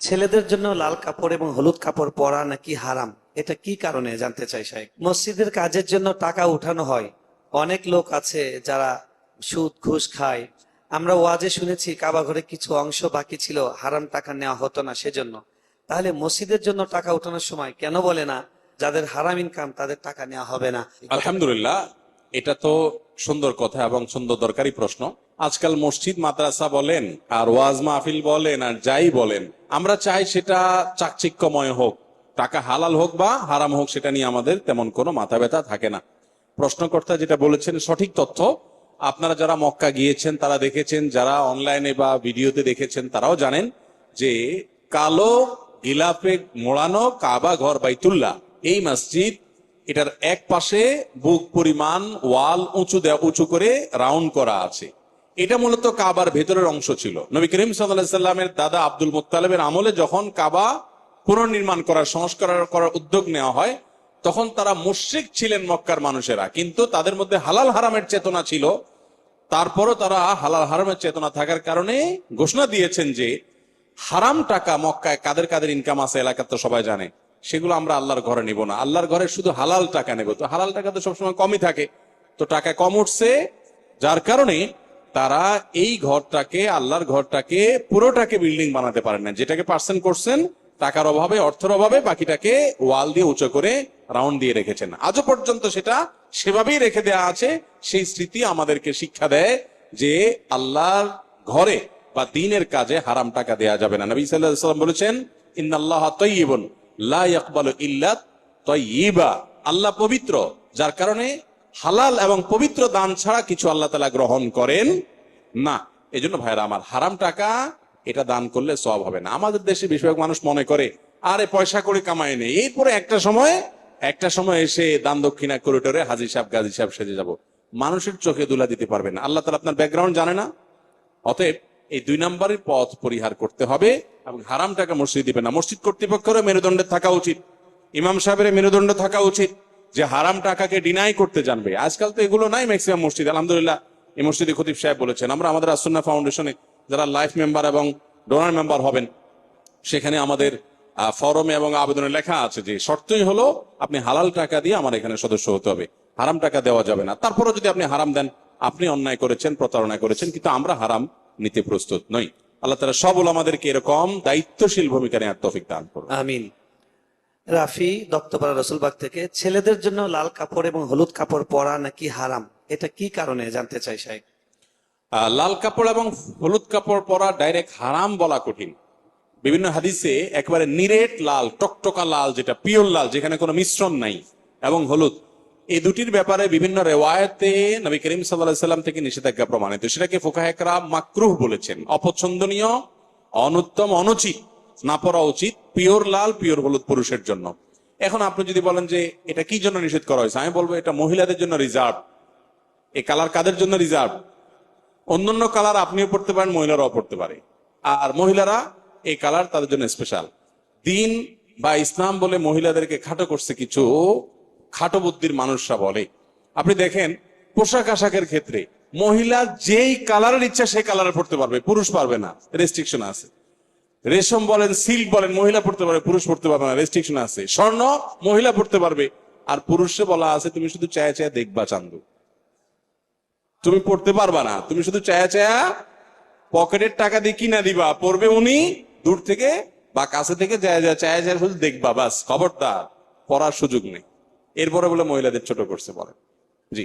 ছেলেদের জন্য লাল কাপড় এবং হলুদ কাপড় পরা নাকি হারাম, এটা কি কারণে জানতে চাই শাইখ। মসজিদের কাজের জন্য টাকা উঠানো হয়, অনেক লোক আছে যারা সুদ ঘুষ খায়। আমরা ওয়াজে শুনেছি কাবা ঘরে কিছু অংশ বাকি ছিল, হারাম টাকা নেওয়া হতো না সেজন্য। তাহলে মসজিদের জন্য টাকা উঠানোর সময় কেন বলে না যাদের হারাম ইনকাম তাদের টাকা নেওয়া হবে না? আলহামদুলিল্লাহ, এটা তো সুন্দর কথা এবং সুন্দর দরকারি প্রশ্ন। আজকাল মসজিদ মাদ্রাসা বলেন আর ওয়াজ মাহফিল বলেন আর যাই বলেন, আমরা চাই সেটা চাকচিক্যময় হোক, টাকা হালাল হোক বা হারাম হোক, সেটা নিয়ে আমাদের তেমন কোনো মাথা ব্যথা থাকে না। প্রশ্নকর্তা যেটা বলেছেন সঠিক তথ্য। আপনারা যারা মক্কা গিয়েছেন তারা দেখেছেন, যারা অনলাইনে বা ভিডিওতে দেখেছেন তারাও জানেন যে কালো গিলাফে মোড়ানো কাবা ঘর বাইতুল্লাহ, এই মসজিদ, এটার এক পাশে বুক পরিমাণ ওয়াল উঁচু করে রাউন্ড করা আছে। এটা মূলত কাবার ভেতরের অংশ ছিল। নবী করিম সাল্লাল্লাহু আলাইহি সাল্লামের দাদা আব্দুল মুত্তালিবের আমলে যখন কাবা পুনর্নির্মাণ সংস্কার করার উদ্যোগ নেওয়া হয়, তখন তারা মুশরিক ছিলেন মক্কার মানুষেরা, কিন্তু তাদের মধ্যে হালাল হারামের চেতনা ছিল। তারপরও তারা হালাল হারামের চেতনা থাকার কারণে ঘোষণা দিয়েছেন যে হারাম টাকা মক্কায় কাদের কাদের ইনকাম আছে এলাকার তো সবাই জানে, সেগুলো আমরা আল্লাহর ঘরে নিব না, আল্লাহর ঘরে শুধু হালাল টাকা নেব। তো হালাল টাকা তো সবসময় কমই থাকে, তো টাকা কম উঠছে, যার কারণে তারা এই ঘরটাকে, আল্লাহর ঘরটাকে পুরোটাকে বিল্ডিং বানাতে পারেন না। যেটাকে পার্সেন্ট করছেন টাকার অভাবে, অর্থের অভাবে, বাকিটাকে ওয়াল দিয়ে উঁচু করে রাউন্ড দিয়ে রেখেছেন। আজও পর্যন্ত সেটা সেভাবেই রেখে দেওয়া আছে। সেই স্মৃতি আমাদেরকে শিক্ষা দেয় যে আল্লাহর ঘরে বা দ্বীনের কাজে হারাম টাকা দেয়া যাবে না। নবী সাল্লাল্লাহু আলাইহি ওয়াসাল্লাম বলেছেন, ইন্নাল্লাহা তাইয়্যিবুন লা ইয়াকবালু ইল্লা তাইয়্যিবা, আল্লাহ পবিত্র, যার কারণে হালাল এবং পবিত্র দান ছাড়া কিছু আল্লাহ তাআলা গ্রহণ করেন না। এজন্য ভাইরা আমার, হারাম টাকা এটা দান করলে সওয়াব হবে না। আমাদের দেশে বেশিরভাগ মানুষ মনে করে আরে পয়সা করে কামাই নেই, এরপরে একটা সময় এসে দান দক্ষিণা করিডোরে হাজী সাহেব গাজী সাহেব সেজে যাব। মানুষের চোখে দুলা দিতে পারবে না। আল্লাহ তাআলা আপনার ব্যাকগ্রাউন্ড জানে না। অতএব এই 2 নম্বরের পথ পরিহার করতে হবে এবং হারাম টাকা মসজিদ দিবে না। মসজিদ কর্তৃপক্ষেরও মেরুদণ্ডে থাকা উচিত, ইমাম সাহেবের মেরুদণ্ড থাকা উচিত যে হারাম টাকাকে ডিনাই করতে জানবে। আজকাল তো এগুলো নাই ম্যাক্সিমাম মসজিদ। আলহামদুলিল্লাহ, এই মসজিদে খতিব সাহেব বলেছেন, আমরা আমাদের আসুন্নাহ ফাউন্ডেশনে যারা লাইফ মেম্বার এবং ডোনার মেম্বার হবেন, সেখানে আমাদের ফরমে এবং আবেদনে লেখা আছে যে শর্তই হলো আপনি হালাল টাকা দিয়ে আমার এখানে সদস্য হতে হবে, হারাম টাকা দেওয়া যাবে না। তারপরে যদি আপনি হারাম দেন, আপনি অন্যায় করেছেন, প্রতারণা করেছেন, কিন্তু আমরা হারাম নিতে প্রস্তুত নই। আল্লাহ তাআলা সব আমাদেরকে এরকম দায়িত্বশীল ভূমিকা নেওয়ার তৌফিক দান করুন। আমিন। রাফি দত্তপাড়া রসুলবাগ থেকে, ছেলেদের জন্য লাল কাপড় এবং হলুদ কাপড় পরা নাকি হারাম, এটা কি কারণে জানতে চাই শাইখ। লাল কাপড় এবং হলুদ কাপড় পরা ডাইরেক্ট হারাম বলা কঠিন। বিভিন্ন হাদিসে একেবারে নিরেট লাল, টকটকা লাল, যেটা পিওর লাল, যেখানে কোনো মিশ্রণ নাই, এবং হলুদ, এই দুটির ব্যাপারে বিভিন্ন রেওয়ায়েতে নবী করিম সাল্লাল্লাহু আলাইহি সাল্লাম থেকে নিষেধাজ্ঞা প্রমাণিত। সেটাকে ফুকাহে কেরাম মাকরুহ বলেছেন, অপছন্দনীয়, অনুত্তম, অনুচিত, না পরা উচিত। পিওর লাল, পিওর হলুদ পুরুষের জন্য। এখন আপনি যদি বলেন যে এটা কি জন্য নিষেধ করা হয়েছে, আমি বলবো এটা মহিলাদের জন্য রিজার্ভ। এই কালার কাদের জন্য রিজার্ভ? অন্যান্য কালার আপনিও পড়তে পারেন, মহিলারাও পড়তে পারে, আর মহিলারা এই কালার তাদের জন্য স্পেশাল। দিন বা ইসলাম বলে মহিলাদেরকে খাটো করছে কিছু খাটো বুদ্ধির মানুষরা বলে। আপনি দেখেন পোশাক আশাকের ক্ষেত্রে মহিলা যেই কালারের ইচ্ছা সেই কালারে পড়তে পারবে, পুরুষ পারবে না, রেস্ট্রিকশন আছে। রেশম বলেন, সিল্ক বলেন, মহিলা পড়তে পারবে, পুরুষ পড়তে পারবে না, রেস্ট্রিকশন আছে। স্বর্ণ মহিলা পড়তে পারবে, আর পুরুষে বলা আছে তুমি শুধু চায়া চায়া দেখবা চান্দু, তুমি পড়তে পারবা না, তুমি শুধু চায়া চায়া পকেটের টাকা দিয়ে কিনা দিবা, পড়বে উনি দূর থেকে বা কাছে থেকে চায়া চায়া শুধু দেখবা, বাস, খবরদার পড়ার সুযোগ নেই। এরপরে বলে মহিলাদের ছোট করছে বলে। জি।